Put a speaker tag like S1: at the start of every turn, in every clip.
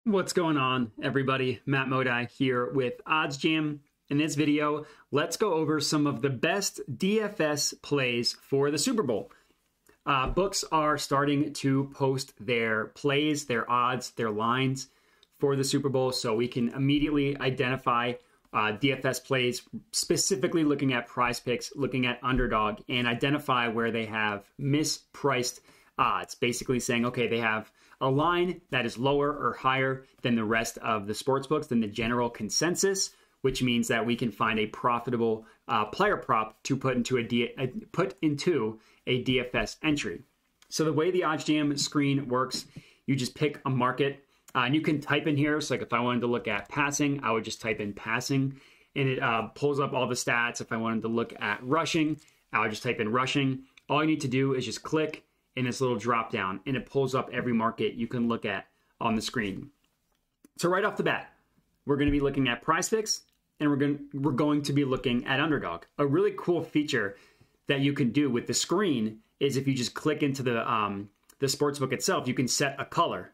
S1: What's going on, everybody? Matt Modi here with OddsJam. In this video, let's go over some of the best DFS plays for the Super Bowl. Books are starting to post their plays, their odds, their lines for the Super Bowl, so we can immediately identify DFS plays, specifically looking at PrizePicks, looking at Underdog, and identify where they have mispriced odds. Basically saying, okay, they have a line that is lower or higher than the rest of the sportsbooks, than the general consensus, which means that we can find a profitable player prop to put into a DFS entry. So the way the OddsJam screen works, you just pick a market, and you can type in here. So like if I wanted to look at passing, I would just type in passing, and it pulls up all the stats. If I wanted to look at rushing, I would just type in rushing. All you need to do is just click in this little drop down, and it pulls up every market you can look at on the screen. So right off the bat, we're going to be looking at PrizePicks, and we're going to be looking at Underdog. A really cool feature that you can do with the screen is if you just click into the sportsbook itself, you can set a color,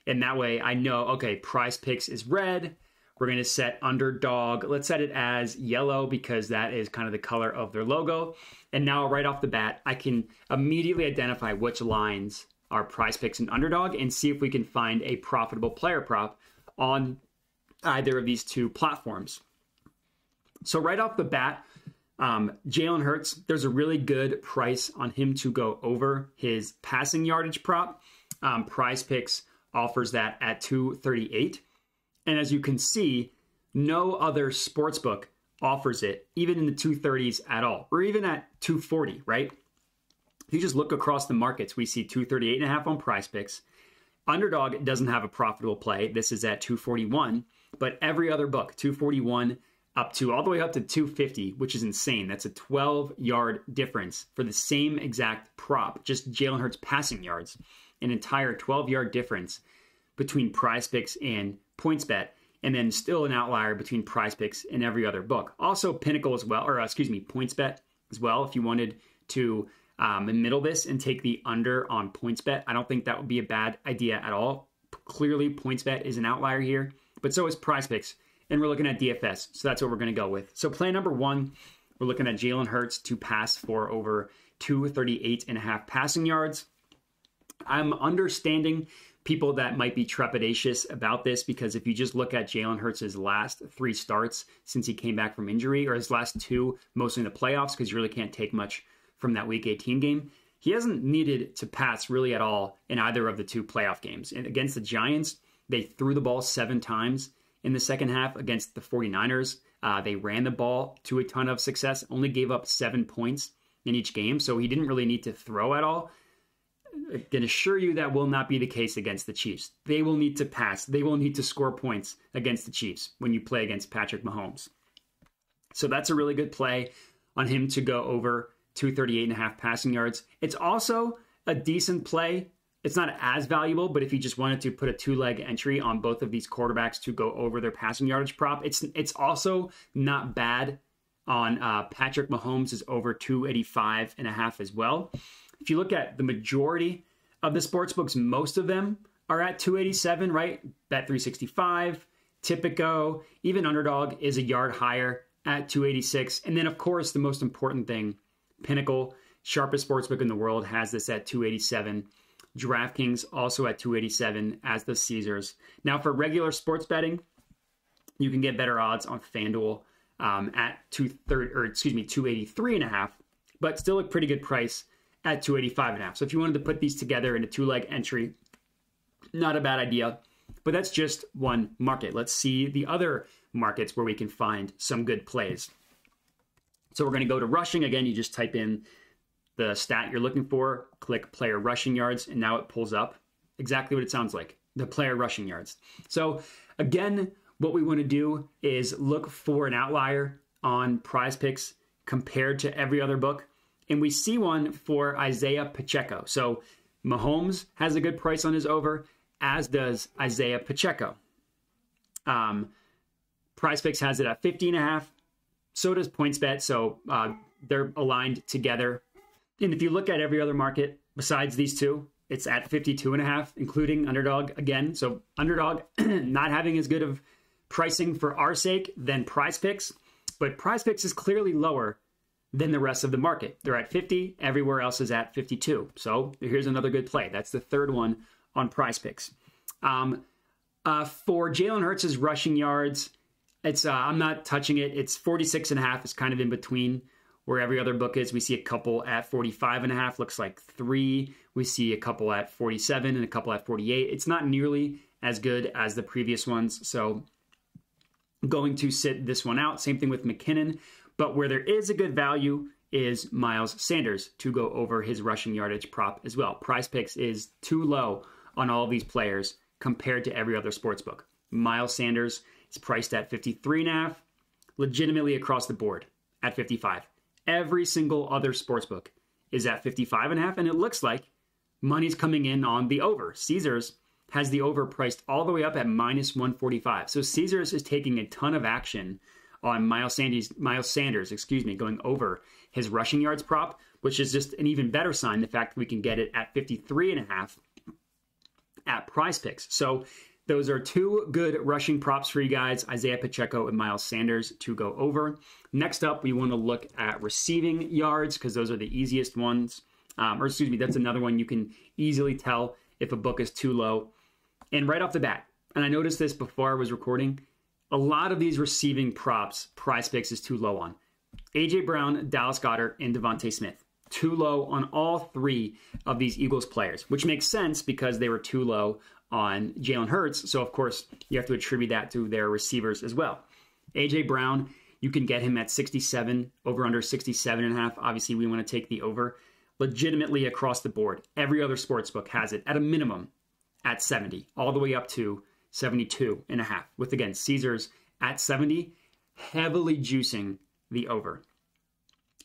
S1: and that way I know, okay, PrizePicks is red. We're going to set Underdog. Let's set it as yellow because that is kind of the color of their logo. And now right off the bat, I can immediately identify which lines are PrizePicks and Underdog and see if we can find a profitable player prop on either of these two platforms. So right off the bat, Jalen Hurts, there's a really good price on him to go over his passing yardage prop. PrizePicks offers that at 238. And as you can see, no other sportsbook offers it, even in the 230s at all, or even at 240, right? If you just look across the markets, we see 238.5 on PrizePicks. Underdog doesn't have a profitable play. This is at 241, but every other book, 241 all the way up to 250, which is insane. That's a 12-yard difference for the same exact prop, just Jalen Hurts passing yards, an entire 12-yard difference between PrizePicks and PointsBet, and then still an outlier between PrizePicks and every other book. Also Pinnacle as well, PointsBet as well. If you wanted to middle this and take the under on PointsBet, I don't think that would be a bad idea at all. Clearly, PointsBet is an outlier here, but so is PrizePicks, and we're looking at DFS, so that's what we're going to go with. So play number one, we're looking at Jalen Hurts to pass for over 238.5 passing yards. I'm understanding people that might be trepidatious about this because if you just look at Jalen Hurts' last 3 starts since he came back from injury, or his last 2, mostly in the playoffs, because you really can't take much from that Week 18 game, he hasn't needed to pass really at all in either of the 2 playoff games. And against the Giants, they threw the ball 7 times in the second half. Against the 49ers, they ran the ball to a ton of success, only gave up 7 points in each game, so he didn't really need to throw at all. I can assure you that will not be the case against the Chiefs. They will need to pass. They will need to score points against the Chiefs when you play against Patrick Mahomes. So that's a really good play on him to go over 238.5 passing yards. It's also a decent play. It's not as valuable, but if you just wanted to put a 2-leg entry on both of these quarterbacks to go over their passing yardage prop, it's also not bad on Patrick Mahomes is over 285.5 as well. If you look at the majority of the sportsbooks, most of them are at 287, right? Bet365, Tipico, even Underdog is a yard higher at 286. And then, of course, the most important thing, Pinnacle, sharpest sportsbook in the world, has this at 287. DraftKings also at 287, as does Caesars. Now, for regular sports betting, you can get better odds on FanDuel at 283.5, but still a pretty good price at 285.5. So if you wanted to put these together in a 2-leg entry, not a bad idea, but that's just one market. Let's see the other markets where we can find some good plays. So we're going to go to rushing. Again, you just type in the stat you're looking for, click player rushing yards, and now it pulls up exactly what it sounds like, the player rushing yards. So again, what we want to do is look for an outlier on PrizePicks compared to every other book. And we see one for Isaiah Pacheco. So Mahomes has a good price on his over, as does Isaiah Pacheco. PrizePicks has it at 50.5. So does PointsBet. So they're aligned together. And if you look at every other market besides these two, It's at 52.5, including underdog again. So underdog not having as good of pricing for our sake than PrizePicks, but PrizePicks is clearly lower than the rest of the market. They're at 50. Everywhere else is at 52. So here's another good play. That's the third one on PrizePicks. For Jalen Hurts' rushing yards, it's I'm not touching it. It's 46.5. It's kind of in between where every other book is. We see a couple at 45.5. Looks like 3. We see a couple at 47 and a couple at 48. It's not nearly as good as the previous ones. So going to sit this one out. Same thing with McKinnon. But where there is a good value is Miles Sanders to go over his rushing yardage prop as well. PrizePicks is too low on all of these players compared to every other sportsbook. Miles Sanders is priced at 53.5, legitimately across the board at 55. Every single other sportsbook is at 55.5, and it looks like money's coming in on the over. Caesars has the over priced all the way up at minus 145. So Caesars is taking a ton of action on Miles Sanders, going over his rushing yards prop, which is just an even better sign, the fact that we can get it at 53.5 at PrizePicks. So those are two good rushing props for you guys, Isaiah Pacheco and Miles Sanders to go over. Next up, we want to look at receiving yards because those are the easiest ones. That's another one you can easily tell if a book is too low. And right off the bat, and I noticed this before I was recording, a lot of these receiving props, PrizePicks is too low on. A.J. Brown, Dallas Goedert, and Devontae Smith. Too low on all three of these Eagles players, which makes sense because they were too low on Jalen Hurts. So, of course, you have to attribute that to their receivers as well. A.J. Brown, you can get him at 67, over under 67.5. Obviously, we want to take the over. Legitimately across the board, every other sportsbook has it at a minimum at 70, all the way up to 72.5, with, again, Caesars at 70, heavily juicing the over.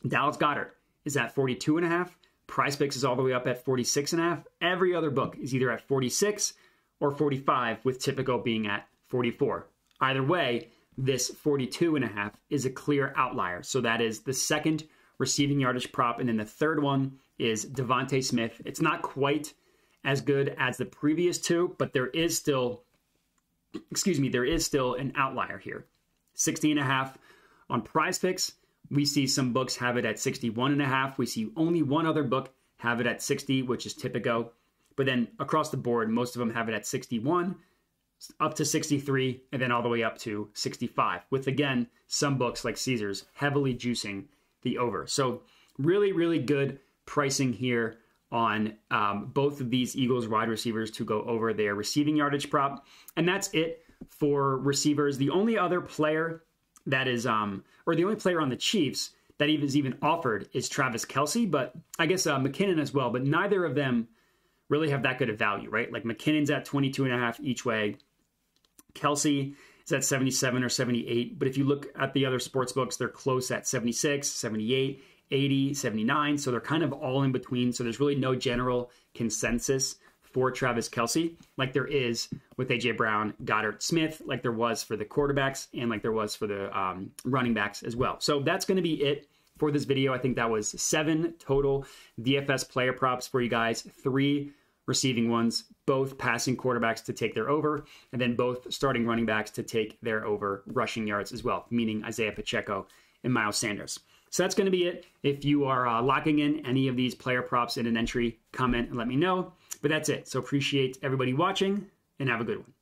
S1: Dallas Goedert is at 42.5. PrizePicks is all the way up at 46.5. Every other book is either at 46 or 45, with Typico being at 44. Either way, this 42.5 is a clear outlier. So that is the second receiving yardage prop. And then the third one is Devontae Smith. It's not quite as good as the previous two, but there is still an outlier here. 60.5 on PrizePicks. We see some books have it at 61.5. We see only one other book have it at 60, which is Typico. But then across the board, most of them have it at 61, up to 63, and then all the way up to 65, with, again, some books like Caesars heavily juicing the over. So really, really good pricing here on both of these Eagles wide receivers to go over their receiving yardage prop. And that's it for receivers. The only other player that is, or the only player on the Chiefs that is even offered is Travis Kelce, but I guess McKinnon as well, but neither of them really have that good of value, right? Like McKinnon's at 22.5 each way. Kelce is at 77 or 78, but if you look at the other sports books, they're close at 76, 78, 80, 79, so they're kind of all in between, so there's really no general consensus for Travis Kelce, like there is with A.J. Brown, Goddard, Smith, like there was for the quarterbacks, and like there was for the running backs as well. So that's going to be it for this video. I think that was 7 total DFS player props for you guys, 3 receiving ones, both passing quarterbacks to take their over, and then both starting running backs to take their over rushing yards as well, meaning Isaiah Pacheco and Miles Sanders. So that's going to be it. If you are locking in any of these player props in an entry, comment and let me know. But that's it. So appreciate everybody watching and have a good one.